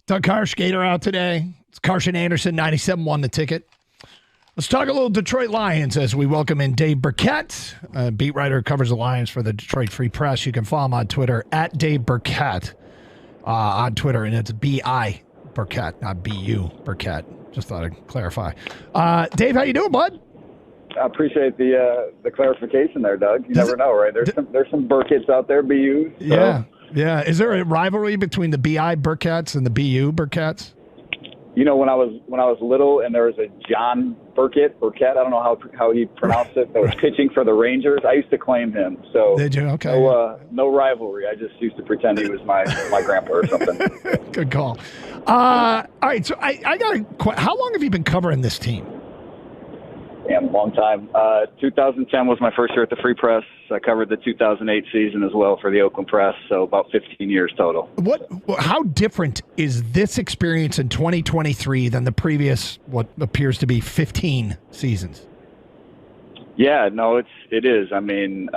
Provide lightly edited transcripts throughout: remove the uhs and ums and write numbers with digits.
Doug Karsh, Gator out today. It's Carson Anderson, 97 The Ticket. Let's talk a little Detroit Lions as we welcome in Dave Birkett, a beat writer who covers the Lions for the Detroit Free Press. You can follow him on Twitter at Dave Birkett on Twitter, and it's B-I Birkett, not B-U Birkett. Just thought I'd clarify. Dave, how you doing, bud? I appreciate the clarification there, Doug. You never know, right? There's some Birketts out there, BUs. So. Yeah. Is there a rivalry between the B.I. Birketts and the B.U. Birketts? You know, when I was little, and there was a John Birkett, I don't know how he pronounced it, that was pitching for the Rangers. I used to claim him. So did you? Okay. No rivalry. I just used to pretend he was my grandpa or something. Good call. All right. So I got how long have you been covering this team? Damn, long time. 2010 was my first year at the Free Press. I covered the 2008 season as well for the Oakland Press, so about 15 years total. How different is this experience in 2023 than the previous, what appears to be 15 seasons? Yeah, no, it is. I mean,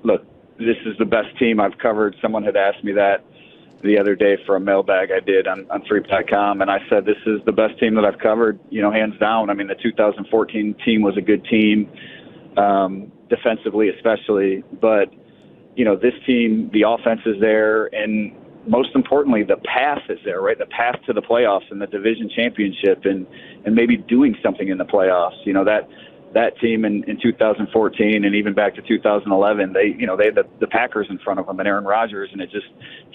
look, this is the best team I've covered. Someone had asked me that the other day for a mailbag I did on Freep.com, and I said this is the best team that I've covered, hands down. I mean, the 2014 team was a good team, defensively especially, but, this team, the offense is there, and most importantly, the path is there, right? The path to the playoffs and the division championship and maybe doing something in the playoffs. That team in 2014 and even back to 2011, they had the Packers in front of them and Aaron Rodgers, and it just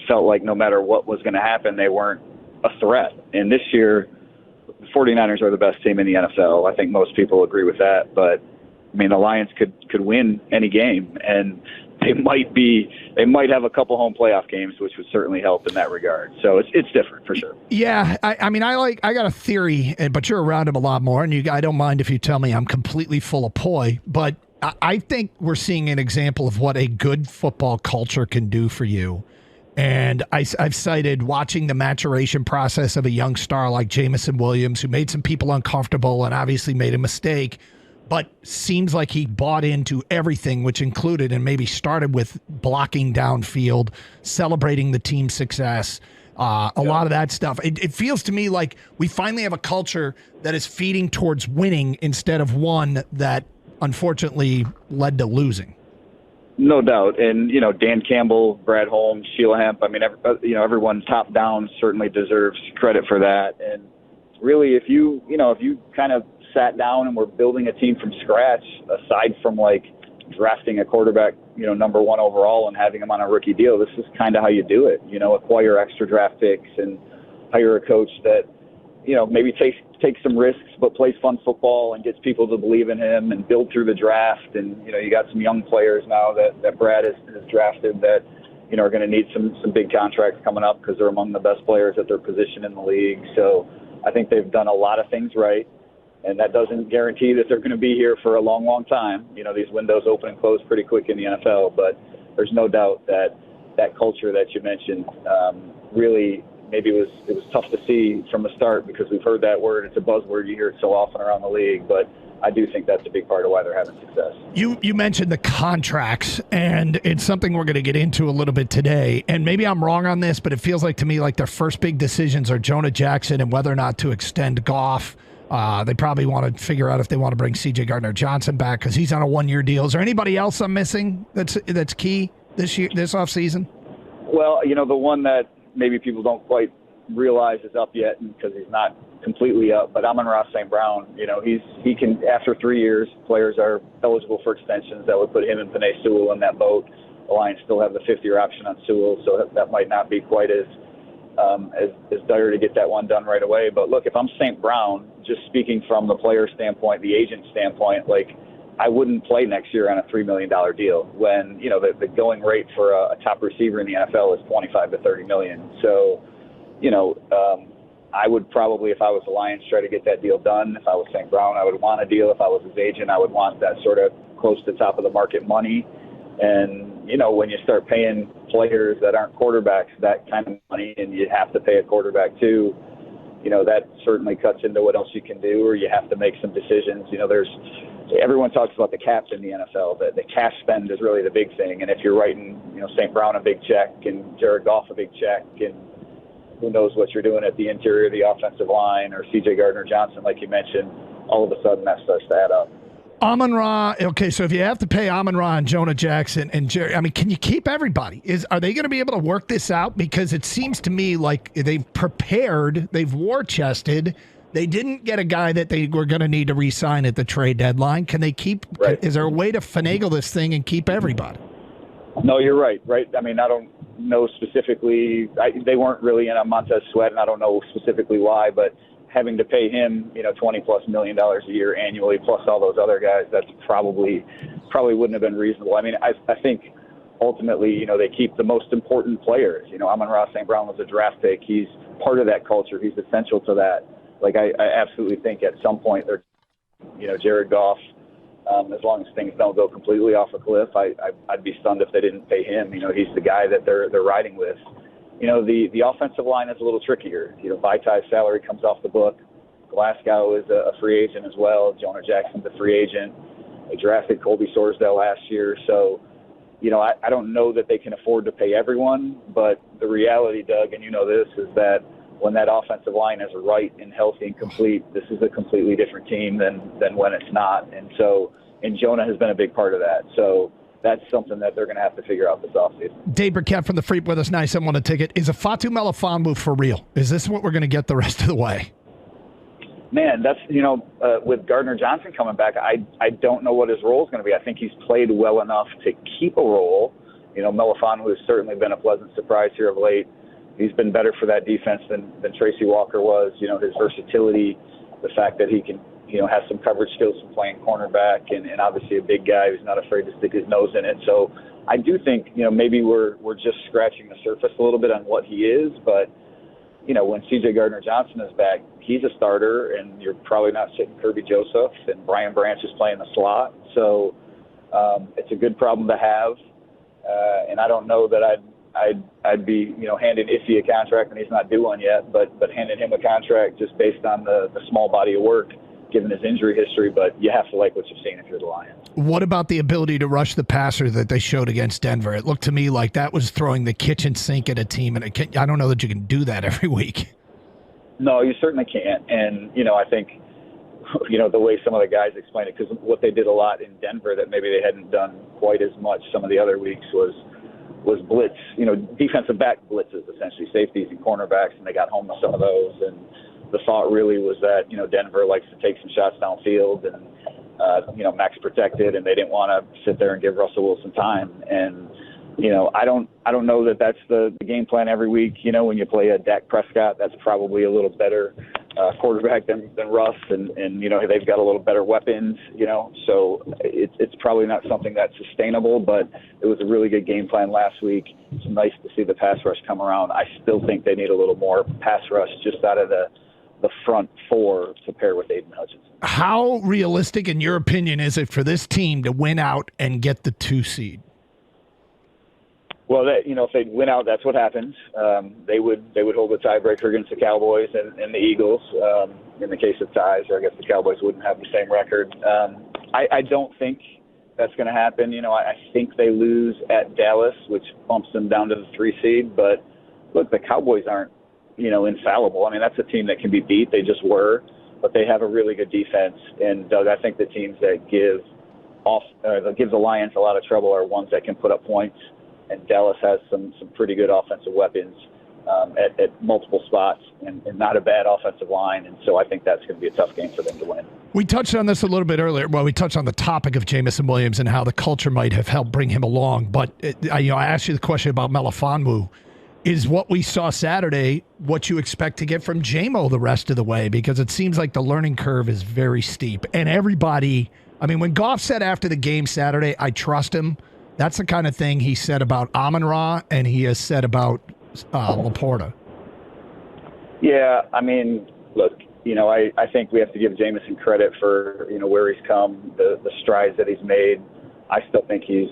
felt like no matter what was going to happen, they weren't a threat. And this year, the 49ers are the best team in the NFL. I think most people agree with that. But, I mean, the Lions could win any game, and they might have a couple home playoff games, which would certainly help in that regard. So it's different for sure. Yeah, I mean, I got a theory, but you're around him a lot more, and I don't mind if you tell me I'm completely full of poi, but I think we're seeing an example of what a good football culture can do for you. And I've cited watching the maturation process of a young star like Jameson Williams, who made some people uncomfortable and obviously made a mistake, but seems like he bought into everything, which included and maybe started with blocking downfield, celebrating the team's success, a lot of that stuff. It feels to me like we finally have a culture that is feeding towards winning instead of one that unfortunately led to losing. No doubt. And, Dan Campbell, Brad Holmes, Sheila Hemp, I mean, everyone top down certainly deserves credit for that. And really, if you kind of sat down and we're building a team from scratch, aside from like drafting a quarterback, number one overall and having him on a rookie deal, this is kind of how you do it. Acquire extra draft picks and hire a coach that, maybe takes some risks but plays fun football and gets people to believe in him and build through the draft. And, you got some young players now that Brad has drafted that, are going to need some big contracts coming up because they're among the best players at their position in the league. So I think they've done a lot of things right. And that doesn't guarantee that they're going to be here for a long, long time. These windows open and close pretty quick in the NFL, but there's no doubt that culture that you mentioned really maybe it was tough to see from the start because we've heard that word. It's a buzzword. You hear it so often around the league, but I do think that's a big part of why they're having success. You mentioned the contracts, and it's something we're going to get into a little bit today. And maybe I'm wrong on this, but it feels like to me like their first big decisions are Jonah Jackson and whether or not to extend Goff. They probably want to figure out if they want to bring C.J. Gardner-Johnson back because he's on a one-year deal. Is there anybody else I'm missing that's key this offseason? Well, the one that maybe people don't quite realize is up yet because he's not completely up, but Amon-Ra St. Brown, he can, after 3 years, players are eligible for extensions. That would put him and Penei Sewell in that boat. The Lions still have the 5th-year option on Sewell, so that might not be quite as dire to get that one done right away. But look, if I'm St. Brown, just speaking from the player standpoint, the agent standpoint, like I wouldn't play next year on a $3 million deal when, the going rate for a top receiver in the NFL is $25 to $30 million. So, I would probably, if I was the Lions, try to get that deal done. If I was St. Brown, I would want a deal. If I was his agent, I would want that sort of close to top of the market money. And, when you start paying players that aren't quarterbacks that kind of money and you have to pay a quarterback too, that certainly cuts into what else you can do, or you have to make some decisions. Everyone talks about the cap in the NFL, that the cash spend is really the big thing. And if you're writing, St. Brown a big check and Jared Goff a big check and, who knows what you're doing at the interior of the offensive line, or C.J. Gardner-Johnson, like you mentioned, all of a sudden that starts to add up. Amon-Ra, okay, so if you have to pay Amon-Ra and Jonah Jackson and Jerry, I mean, can you keep everybody? Are they going to be able to work this out? Because it seems to me like they've prepared, they've war-chested. They didn't get a guy that they were going to need to re-sign at the trade deadline. Can they keep, right. Is there a way to finagle this thing and keep everybody? No, you're right. I mean, I don't know specifically. They weren't really in on Montez Sweat, and I don't know specifically why, but having to pay him, $20+ million a year annually, plus all those other guys, that's probably wouldn't have been reasonable. I mean, I think ultimately, they keep the most important players. Amon-Ra St. Brown was a draft pick. He's part of that culture. He's essential to that. Like, I absolutely think at some point they're, Jared Goff, as long as things don't go completely off a cliff, I'd be stunned if they didn't pay him. He's the guy that they're riding with. The offensive line is a little trickier. Vaitai's salary comes off the book. Glasgow is a free agent as well. Jonah Jackson's a free agent. They drafted Colby Sorsdale last year. So, I don't know that they can afford to pay everyone, but the reality, Doug, and this, is that when that offensive line is right and healthy and complete, this is a completely different team than when it's not. And Jonah has been a big part of that. So that's something that they're going to have to figure out this offseason. Dave Birkett from the Freep with us. Nice. I want a ticket. Is a Fatu Melifonwu for real? Is this what we're going to get the rest of the way? Man, that's, with Gardner-Johnson coming back, I don't know what his role is going to be. I think he's played well enough to keep a role. Melifonwu has certainly been a pleasant surprise here of late. He's been better for that defense than Tracy Walker was. His versatility, the fact that he can, has some coverage skills from playing cornerback, and obviously a big guy who's not afraid to stick his nose in it. So I do think, maybe we're just scratching the surface a little bit on what he is. But, when C.J. Gardner-Johnson is back, he's a starter, and you're probably not sitting Kirby Joseph, and Brian Branch is playing the slot. So it's a good problem to have. And I don't know that I'd be, handing Iffy a contract, and he's not due one yet, but handing him a contract just based on the small body of work, given his injury history. But you have to like what you've seen if you're the Lions. What about the ability to rush the passer that they showed against Denver? It looked to me like that was throwing the kitchen sink at a team, and I don't know that you can do that every week. No, you certainly can't. And, I think, the way some of the guys explained it, because what they did a lot in Denver that maybe they hadn't done quite as much some of the other weeks was blitz, defensive back blitzes, essentially safeties and cornerbacks, and they got home with some of those. And the thought really was that, Denver likes to take some shots downfield and, max protected, and they didn't want to sit there and give Russell Wilson time. And, I don't know that that's the game plan every week. When you play a Dak Prescott, that's probably a little better quarterback than Russ, and they've got a little better weapons, so it's probably not something that's sustainable, but it was a really good game plan last week. It's nice to see the pass rush come around. I still think they need a little more pass rush just out of the front four to pair with Aiden Hutchinson. How realistic, in your opinion, is it for this team to win out and get the 2 seed? Well, if they win out, that's what happens. They would hold a tiebreaker against the Cowboys and the Eagles in the case of ties, or I guess the Cowboys wouldn't have the same record. I don't think that's going to happen. I think they lose at Dallas, which bumps them down to the 3 seed. But look, the Cowboys aren't, infallible. I mean, that's a team that can be beat. They just were, but they have a really good defense. And Doug, I think the teams that give the Lions a lot of trouble are ones that can put up points. And Dallas has some pretty good offensive weapons at multiple spots, and not a bad offensive line. And so I think that's going to be a tough game for them to win. We touched on this a little bit earlier. Well, we touched on the topic of Jameson Williams and how the culture might have helped bring him along. But I asked you the question about Melifonwu. Is what we saw Saturday what you expect to get from JMO the rest of the way? Because it seems like the learning curve is very steep. And everybody, when Goff said after the game Saturday, I trust him, that's the kind of thing he said about Amon-Ra, and he has said about Laporta. Yeah, look, I think we have to give Jameson credit for, where he's come, the strides that he's made. I still think he's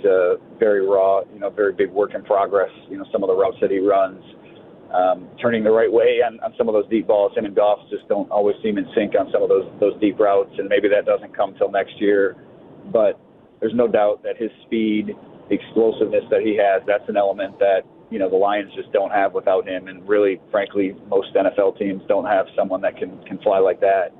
very raw, very big work in progress. Some of the routes that he runs, turning the right way on some of those deep balls. Him and Goff just don't always seem in sync on some of those deep routes, and maybe that doesn't come till next year. But there's no doubt that his speed, the explosiveness that he has, that's an element that the Lions just don't have without him. And really, frankly, most NFL teams don't have someone that can fly like that.